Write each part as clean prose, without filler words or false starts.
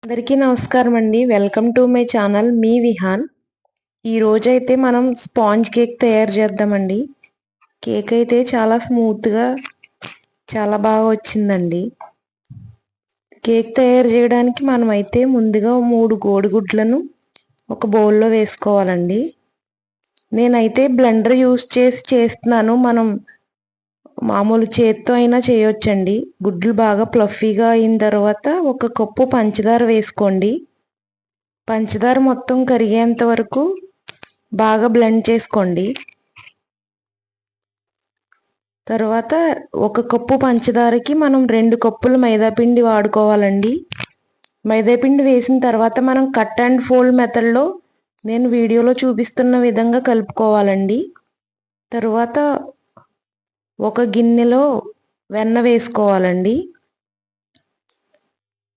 అందరికీ నమస్కారం అండి. వెల్కమ్ టు మై ఛానల్ మీ విహాన్. ఈ రోజైతే మనం స్పాంజ్ కేక్ తయారు చేద్దామండి. కేక్ అయితే చాలా స్మూత్గా చాలా బాగా వచ్చిందండి. కేక్ తయారు చేయడానికి మనమైతే ముందుగా 3 కోడిగుడ్లను ఒక బౌల్లో వేసుకోవాలండి. నేనైతే బ్లెండర్ యూస్ చేసి చేస్తున్నాను. మనం మామూలు చేత్తో అయినా చేయొచ్చండి. గుడ్లు బాగా ప్లఫీగా అయిన తర్వాత 1 కప్పు పంచదార వేసుకోండి. పంచదార మొత్తం కరిగేంత వరకు బాగా బ్లెండ్ చేసుకోండి. తర్వాత 1 కప్పు పంచదారకి మనం 2 కప్పులు మైదాపిండి వాడుకోవాలండి. మైదాపిండి వేసిన తర్వాత మనం కట్ అండ్ ఫోల్డ్ మెథడ్లో నేను వీడియోలో చూపిస్తున్న విధంగా కలుపుకోవాలండి. తర్వాత ఒక గిన్నెలో వెన్న వేసుకోవాలండి.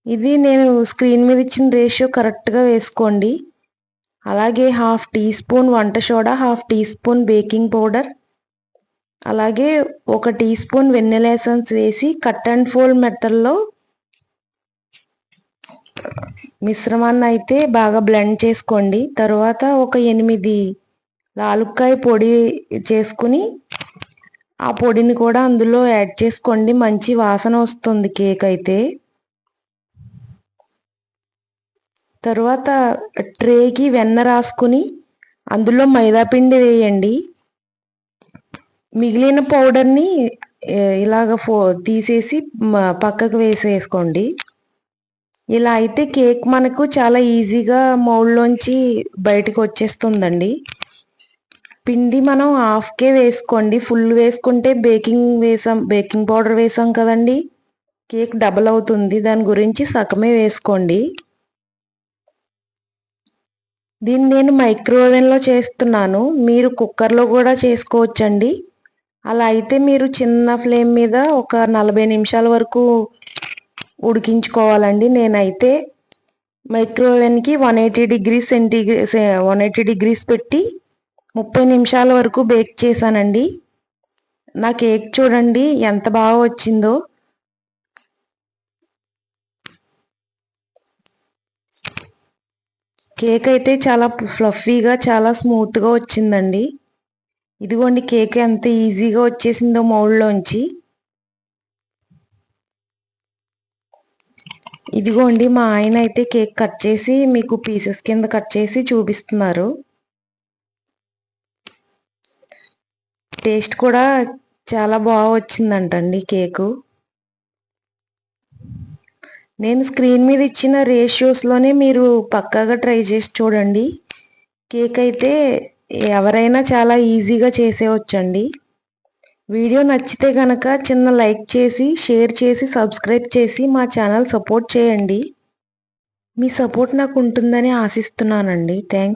ఇది నేను స్క్రీన్ మీద ఇచ్చిన రేషియో కరెక్ట్గా వేసుకోండి. అలాగే 1/2 టీ స్పూన్ వంట soda, 1/2 teaspoon baking powder, అలాగే 1 టీ స్పూన్ వెనిల్లా ఎసెన్స్ వేసి కట్ అండ్ ఫోల్డ్ మెథడ్లో మిశ్రమాన్ని అయితే బాగా బ్లెండ్ చేసుకోండి. తర్వాత ఒక 8 యాలుక్కాయ పొడి చేసుకుని ఆ పొడిని కూడా అందులో యాడ్ చేసుకోండి. మంచి వాసన వస్తుంది కేక్ అయితే. తర్వాత ట్రేకి వెన్న రాసుకుని అందులో మైదాపిండి వేయండి. మిగిలిన పౌడర్ని ఇలాగ తీసేసి పక్కకు వేసేసుకోండి. ఇలా అయితే కేక్ మనకు చాలా ఈజీగా మౌల్డ్లోంచి బయటకు వచ్చేస్తుందండి. పిండి మనం హాఫ్కే వేసుకోండి. ఫుల్ వేసుకుంటే బేకింగ్ పౌడర్ వేసాం కదండి, కేక్ డబల్ అవుతుంది. దాని గురించి సగమే వేసుకోండి. దీన్ని నేను మైక్రోవేవ్లో చేస్తున్నాను. మీరు కుక్కర్లో కూడా చేసుకోవచ్చండి. అలా అయితే మీరు చిన్న ఫ్లేమ్ మీద ఒక 40 నిమిషాల వరకు ఉడికించుకోవాలండి. నేనైతే మైక్రోవేవ్కి 180 డిగ్రీస్ పెట్టి 30 నిమిషాల వరకు బేక్ చేశానండి. నా కేక్ చూడండి ఎంత బాగా వచ్చిందో. కేక్ అయితే చాలా ఫ్లఫీగా చాలా స్మూత్గా వచ్చిందండి. ఇదిగోండి కేక్ ఎంత ఈజీగా వచ్చేసిందో మౌల్డ్లోంచి. ఇదిగోండి మా ఆయన అయితే కేక్ కట్ చేసి మీకు పీసెస్ కింద కట్ చేసి చూపిస్తున్నారు. టేస్ట్ కూడా చాలా బాగా వచ్చిందంటండి కేకు. నేను స్క్రీన్ మీద ఇచ్చిన రేషియోస్లోనే మీరు పక్కాగా ట్రై చేసి చూడండి. కేక్ అయితే ఎవరైనా చాలా ఈజీగా చేసేయచ్చండి. వీడియో నచ్చితే కనుక చిన్న లైక్ చేసి, షేర్ చేసి, సబ్స్క్రైబ్ చేసి మా ఛానల్ సపోర్ట్ చేయండి. మీ సపోర్ట్ నాకు ఉంటుందని ఆశిస్తున్నానండి. థ్యాంక్స్.